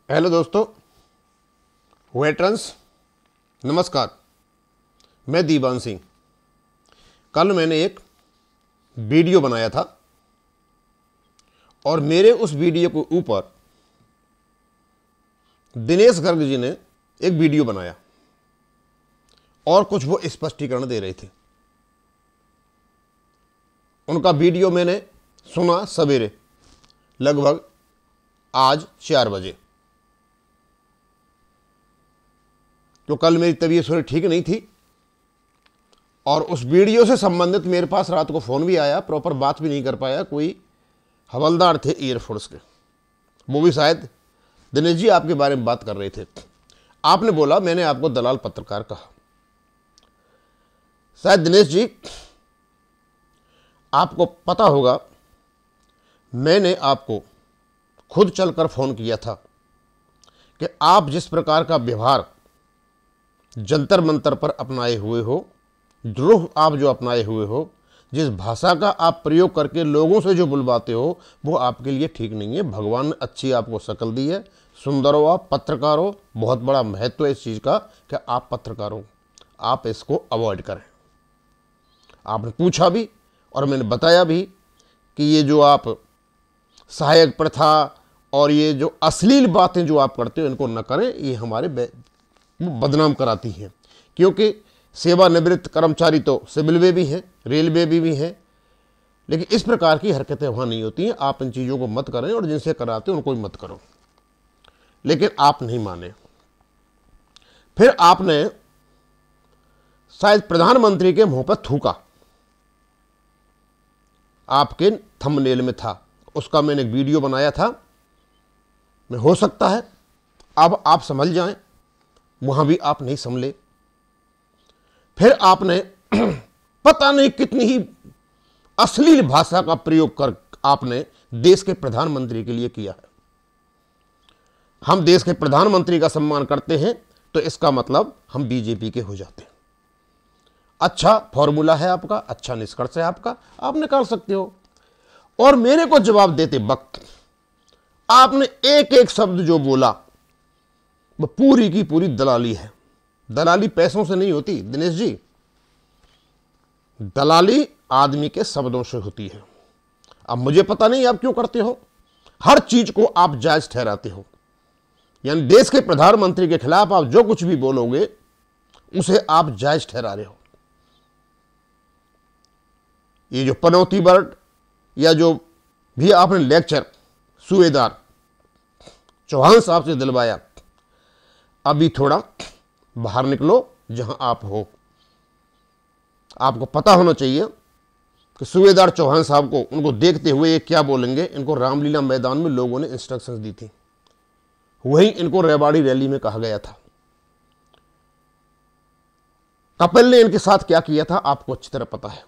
Hello दोस्तों, veterans, नमस्कार। मैं दीवान सिंह। कल मैंने एक वीडियो बनाया था और मेरे उस वीडियो के ऊपर दिनेश गर्ग जी ने एक वीडियो बनाया और कुछ वो स्पष्टीकरण दे रहे थे। उनका वीडियो मैंने सुना सवेरे लगभग आज 4 बजे। तो कल मेरी तबीयत थोड़ी ठीक नहीं थी और उस वीडियो से संबंधित मेरे पास रात को फ़ोन भी आया, प्रॉपर बात भी नहीं कर पाया। कोई हवलदार थे एयरफोर्स के, वो भी शायद दिनेश जी आपके बारे में बात कर रहे थे। आपने बोला मैंने आपको दलाल पत्रकार कहा। शायद दिनेश जी आपको पता होगा, मैंने आपको खुद चलकर फ़ोन किया था कि आप जिस प्रकार का व्यवहार जंतर मंतर पर अपनाए हुए हो, द्रोह आप जो अपनाए हुए हो, जिस भाषा का आप प्रयोग करके लोगों से जो बुलवाते हो, वो आपके लिए ठीक नहीं है। भगवान ने अच्छी आपको शक्ल दी है, सुंदर हो, आप पत्रकार हो, बहुत बड़ा महत्व है इस चीज़ का कि आप पत्रकार हो। आप इसको अवॉइड करें। आपने पूछा भी और मैंने बताया भी कि ये जो आप सहायक प्रथा और ये जो अश्लील बातें जो आप करते हो, इनको न करें। ये हमारे बदनाम कराती हैं, क्योंकि सेवानिवृत्त कर्मचारी तो सिविल में भी हैं, रेलवे में भी हैं, लेकिन इस प्रकार की हरकतें वहाँ नहीं होती हैं। आप इन चीज़ों को मत करें और जिनसे कराते हो उनको भी मत करो। लेकिन आप नहीं माने। फिर आपने शायद प्रधानमंत्री के मुंह पर थूका, आपके थंबनेल में था, उसका मैंने एक वीडियो बनाया था। मैं हो सकता है अब आप समझ जाएं, वहां भी आप नहीं संभले। फिर आपने पता नहीं कितनी ही अश्लील भाषा का प्रयोग कर आपने देश के प्रधानमंत्री के लिए किया है। हम देश के प्रधानमंत्री का सम्मान करते हैं तो इसका मतलब हम बीजेपी के हो जाते हैं। अच्छा फॉर्मूला है आपका, अच्छा निष्कर्ष है आपका, आप निकाल सकते हो। और मेरे को जवाब देते वक्त आपने एक एक शब्द जो बोला वो पूरी की पूरी दलाली है। दलाली पैसों से नहीं होती दिनेश जी, दलाली आदमी के शब्दों से होती है। अब मुझे पता नहीं आप क्यों करते हो, हर चीज को आप जायज ठहराते हो। यानी देश के प्रधानमंत्री के खिलाफ आप जो कुछ भी बोलोगे उसे आप जायज ठहरा रहे हो। ये जो पनौती वर्ड या जो भी आपने लेक्चर सूबेदार चौहान साहब से दिलवाया, अभी थोड़ा बाहर निकलो जहां आप हो। आपको पता होना चाहिए कि सूबेदार चौहान साहब को, उनको देखते हुए ये क्या बोलेंगे। इनको रामलीला मैदान में लोगों ने इंस्ट्रक्शंस दी थी, वहीं इनको रेवाड़ी रैली में कहा गया था। कपिल ने इनके साथ क्या किया था आपको अच्छी तरह पता है।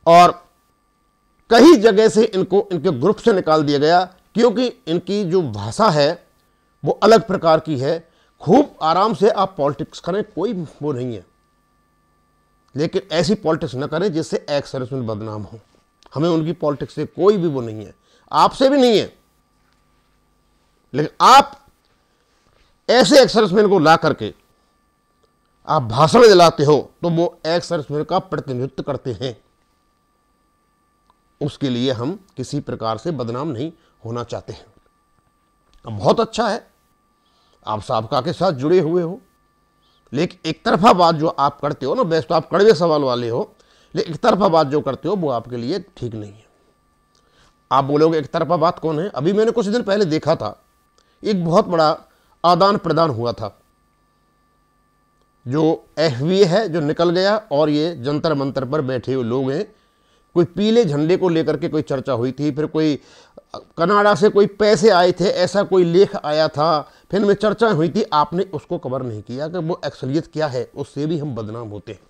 और कई जगह से इनको इनके ग्रुप से निकाल दिया गया, क्योंकि इनकी जो भाषा है वो अलग प्रकार की है। खूब आराम से आप पॉलिटिक्स करें, कोई वो नहीं है, लेकिन ऐसी पॉलिटिक्स न करें जिससे एक्स सर्विसमैन बदनाम हो। हमें उनकी पॉलिटिक्स से कोई भी वो नहीं है, आपसे भी नहीं है। लेकिन आप ऐसे एक्स सर्विसमैन को ला करके आप भाषण दिलाते हो तो वो एक्स सर्विसमैन का प्रतिनिधित्व करते हैं। उसके लिए हम किसी प्रकार से बदनाम नहीं होना चाहते हैं। अब बहुत अच्छा है आप साबका के साथ जुड़े हुए हो, लेकिन एक तरफा बात जो आप करते हो ना, वैसे तो आप कड़वे सवाल वाले हो, लेकिन एक तरफा बात जो करते हो वो आपके लिए ठीक नहीं है। आप बोलोगे एक तरफा बात कौन है? अभी मैंने कुछ दिन पहले देखा था, एक बहुत बड़ा आदान प्रदान हुआ था। जो एफबीए है जो निकल गया और ये जंतर मंतर पर बैठे हुए लोग हैं। कोई पीले झंडे को लेकर के कोई चर्चा हुई थी, फिर कोई कनाडा से कोई पैसे आए थे, ऐसा कोई लेख आया था, फिर में चर्चा हुई थी। आपने उसको कवर नहीं किया कि वो एक्सलियत क्या है, उससे भी हम बदनाम होते हैं।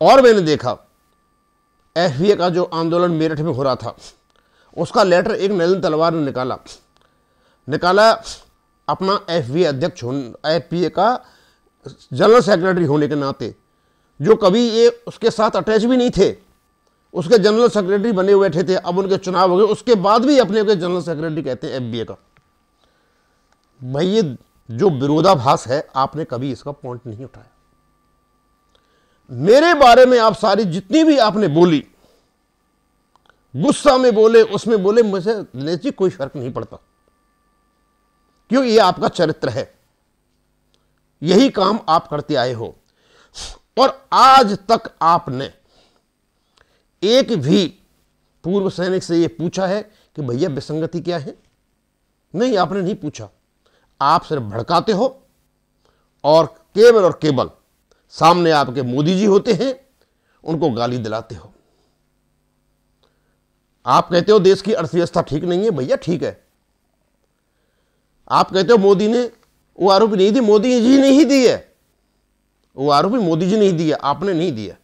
और मैंने देखा एफबीए का जो आंदोलन मेरठ में हो रहा था, उसका लेटर एक नलिन तलवार ने निकाला अपना एफबीए अध्यक्ष, एफबीए का जनरल सेक्रेटरी होने के नाते, जो कभी ये उसके साथ अटैच भी नहीं थे, उसके जनरल सेक्रेटरी बने हुए बैठे थे, अब उनके चुनाव हो गए, उसके बाद भी अपने को जनरल सेक्रेटरी कहते हैं एफबीए का। भाई ये जो विरोधाभास है, आपने कभी इसका पॉइंट नहीं उठाया। मेरे बारे में आप सारी जितनी भी आपने बोली, गुस्सा में बोले, उसमें बोले, मुझे दिनेश जी कोई फर्क नहीं पड़ता, क्योंकि ये आपका चरित्र है, यही काम आप करते आए हो। और आज तक आपने एक भी पूर्व सैनिक से ये पूछा है कि भैया विसंगति क्या है? नहीं, आपने नहीं पूछा। आप सिर्फ भड़काते हो और केवल सामने आपके मोदी जी होते हैं, उनको गाली दिलाते हो। आप कहते हो देश की अर्थव्यवस्था ठीक नहीं है, भैया ठीक है। आप कहते हो मोदी ने वो आरोपी नहीं दी, मोदी जी ने ही दी है वो आरोपी, मोदी जी नहीं दिया, आपने नहीं दिया।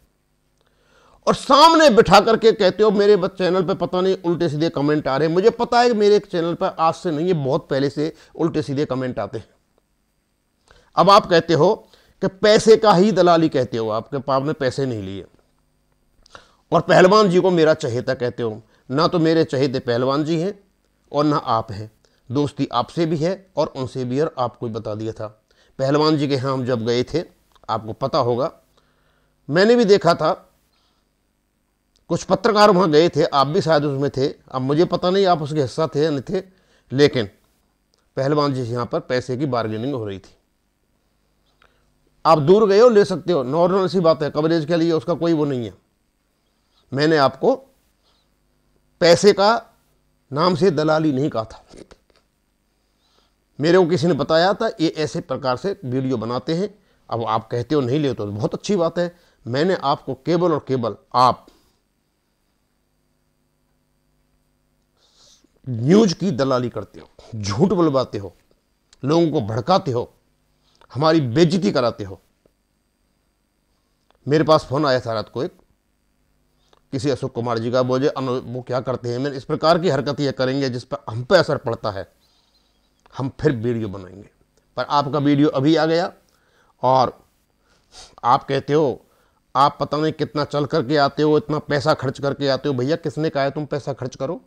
और सामने बिठा करके कहते हो मेरे चैनल पे पता नहीं उल्टे सीधे कमेंट आ रहे हैं। मुझे पता है कि मेरे चैनल पर आज से नहीं है, बहुत पहले से उल्टे सीधे कमेंट आते हैं। अब आप कहते हो कि पैसे का ही दलाली कहते हो, आपके पाप ने पैसे नहीं लिए, और पहलवान जी को मेरा चहेता कहते हो। ना तो मेरे चहेते पहलवान जी हैं और ना आप हैं, दोस्ती आपसे भी है और उनसे भी है, और आपको बता दिया था। पहलवान जी के यहाँ हम जब गए थे, आपको पता होगा, मैंने भी देखा था, कुछ पत्रकार वहाँ गए थे, आप भी शायद उसमें थे, अब मुझे पता नहीं आप उसके हिस्सा थे या नहीं थे, लेकिन पहलवान जी यहाँ पर पैसे की बार्गेनिंग हो रही थी। आप दूर गए हो, ले सकते हो, नॉर्मल सी बात है, कवरेज के लिए उसका कोई वो नहीं है। मैंने आपको पैसे का नाम से दलाली नहीं कहा था। मेरे को किसी ने बताया था ये ऐसे प्रकार से वीडियो बनाते हैं। अब आप कहते हो नहीं ले तो बहुत अच्छी बात है। मैंने आपको केवल और केवल आप न्यूज की दलाली करते हो, झूठ बुलवाते हो, लोगों को भड़काते हो, हमारी बेइज्जती कराते हो। मेरे पास फोन आया था रात को एक किसी अशोक कुमार जी का, बोझे वो क्या करते हैं, मैंने इस प्रकार की हरकत ये करेंगे जिस पर हम पे असर पड़ता है, हम फिर वीडियो बनाएंगे। पर आपका वीडियो अभी आ गया और आप कहते हो आप पता नहीं कितना चल करके आते हो, इतना पैसा खर्च करके आते हो। भैया किसने कहा है तुम पैसा खर्च करो?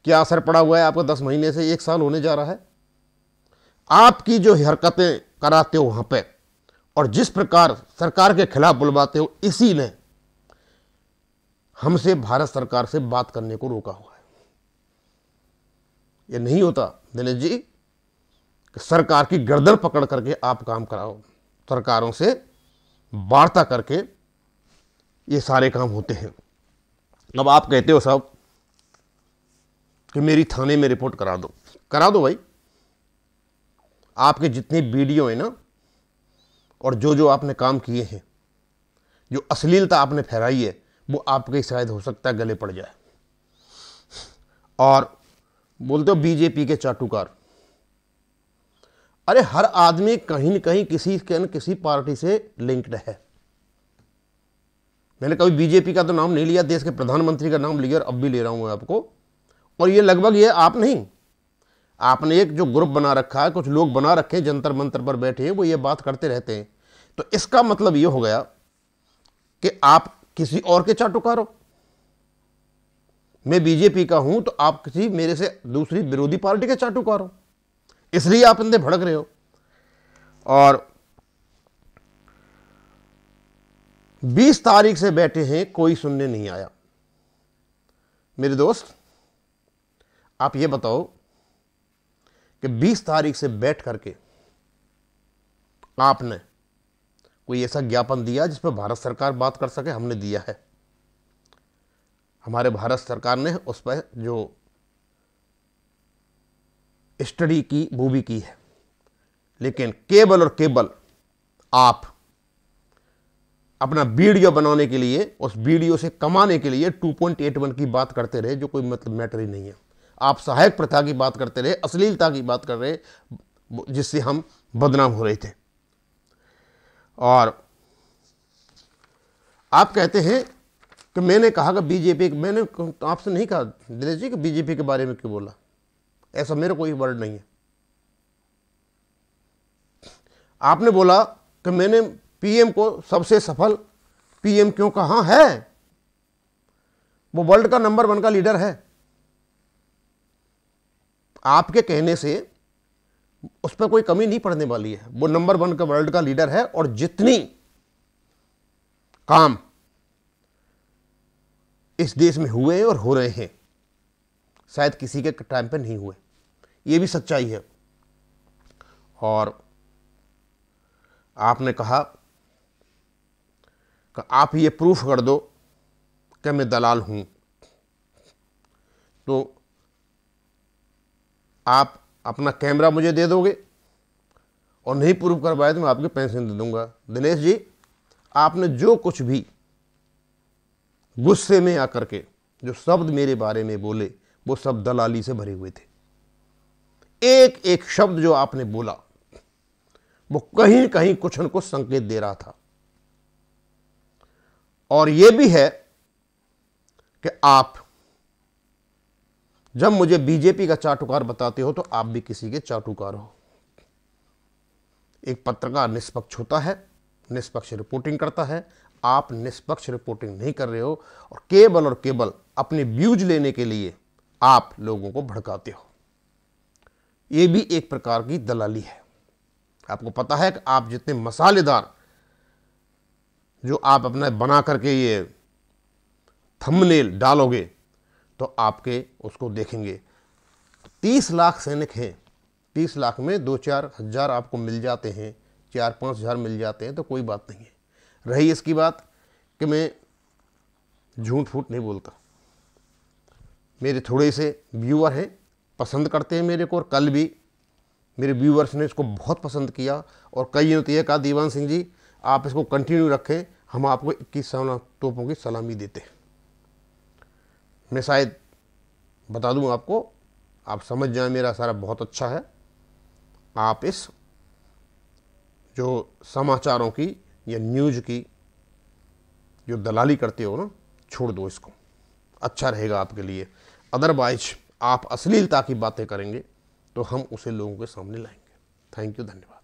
क्या असर पड़ा हुआ है आपका? 10 महीने से 1 साल होने जा रहा है। आपकी जो हरकतें कराते हो वहां पे और जिस प्रकार सरकार के खिलाफ बुलवाते हो, इसी ने हमसे भारत सरकार से बात करने को रोका हुआ है। ये नहीं होता दिनेश जी कि सरकार की गर्दन पकड़ करके आप काम कराओ, सरकारों से वार्ता करके ये सारे काम होते हैं। अब आप कहते हो साहब कि मेरी थाने में रिपोर्ट करा दो, करा दो भाई। आपके जितने वीडियो हैं ना, और जो जो आपने काम किए हैं, जो अश्लीलता आपने फैलाई है, वो आपके शायद हो सकता है गले पड़ जाए। और बोलते हो बीजेपी के चाटुकार। अरे हर आदमी कहीं न कहीं किसी पार्टी से लिंक्ड है। मैंने कभी बीजेपी का तो नाम नहीं लिया, देश के प्रधानमंत्री का नाम लिया और अब भी ले रहा हूं आपको। और ये लगभग ये आप नहीं, आपने एक जो ग्रुप बना रखा है, कुछ लोग बना रखे हैं जंतर मंतर पर बैठे हैं, वो ये बात करते रहते हैं। तो इसका मतलब ये हो गया कि आप किसी और के चाटुकार हो। मैं बीजेपी का हूं तो आप किसी मेरे से दूसरी विरोधी पार्टी के चाटुकार हो, इसलिए आप इनसे भड़क रहे हो। और 20 तारीख से बैठे हैं, कोई सुनने नहीं आया। मेरे दोस्त आप ये बताओ कि 20 तारीख से बैठ करके आपने कोई ऐसा ज्ञापन दिया जिस पर भारत सरकार बात कर सके? हमने दिया है। हमारे भारत सरकार ने उस पर जो स्टडी की वो भी की है, लेकिन केवल और केवल आप अपना वीडियो बनाने के लिए, उस वीडियो से कमाने के लिए 2.81 की बात करते रहे, जो कोई मतलब मैटर ही नहीं है। आप सहायक प्रथा की बात करते रहे, अश्लीलता की बात कर रहे, जिससे हम बदनाम हो रहे थे। और आप कहते हैं कि मैंने कहा कि बीजेपी, मैंने आपसे नहीं कहा दिनेश जी कि बीजेपी के बारे में क्यों बोला, ऐसा मेरा कोई वर्ड नहीं है। आपने बोला कि मैंने पीएम को सबसे सफल पीएम क्यों कहा है, वो वर्ल्ड का नंबर 1 का लीडर है। आपके कहने से उस पर कोई कमी नहीं पड़ने वाली है। वो नंबर 1 का वर्ल्ड का लीडर है और जितनी काम इस देश में हुए हैं और हो रहे हैं, शायद किसी के टाइम पे नहीं हुए। ये भी सच्चाई है। और आपने कहा कि आप ये प्रूफ कर दो कि मैं दलाल हूं, तो आप अपना कैमरा मुझे दे दोगे और नहीं प्रूफ करवाए तो मैं आपके पेंशन दे दूंगा। दिनेश जी, आपने जो कुछ भी गुस्से में आकर के जो शब्द मेरे बारे में बोले, वो सब दलाली से भरे हुए थे। एक एक शब्द जो आपने बोला वो कहीं कहीं कुछ न कुछ संकेत दे रहा था। और यह भी है कि आप जब मुझे बीजेपी का चाटुकार बताते हो तो आप भी किसी के चाटुकार हो। एक पत्रकार निष्पक्ष होता है, निष्पक्ष रिपोर्टिंग करता है। आप निष्पक्ष रिपोर्टिंग नहीं कर रहे हो और केवल अपने व्यूज लेने के लिए आप लोगों को भड़काते हो। यह भी एक प्रकार की दलाली है। आपको पता है कि आप जितने मसालेदार जो आप अपना बना करके ये थंबनेल डालोगे तो आपके उसको देखेंगे। 30 लाख सैनिक हैं, 30 लाख में 2-4 हज़ार आपको मिल जाते हैं, 4-5 हज़ार मिल जाते हैं तो कोई बात नहीं है। रही इसकी बात कि मैं झूठ फूट नहीं बोलता। मेरे थोड़े से व्यूअर हैं, पसंद करते हैं मेरे को, और कल भी मेरे व्यूअर्स ने इसको बहुत पसंद किया और कई ने तो ये कहा, दीवान सिंह जी आप इसको कंटिन्यू रखें, हम आपको 21 तोपों की सलामी देते हैं। मैं शायद बता दूं आपको, आप समझ जाएं मेरा सारा बहुत अच्छा है। आप इस जो समाचारों की या न्यूज़ की जो दलाली करते हो ना, छोड़ दो इसको, अच्छा रहेगा आपके लिए। अदरवाइज आप अश्लीलता की बातें करेंगे तो हम उसे लोगों के सामने लाएंगे। थैंक यू, धन्यवाद।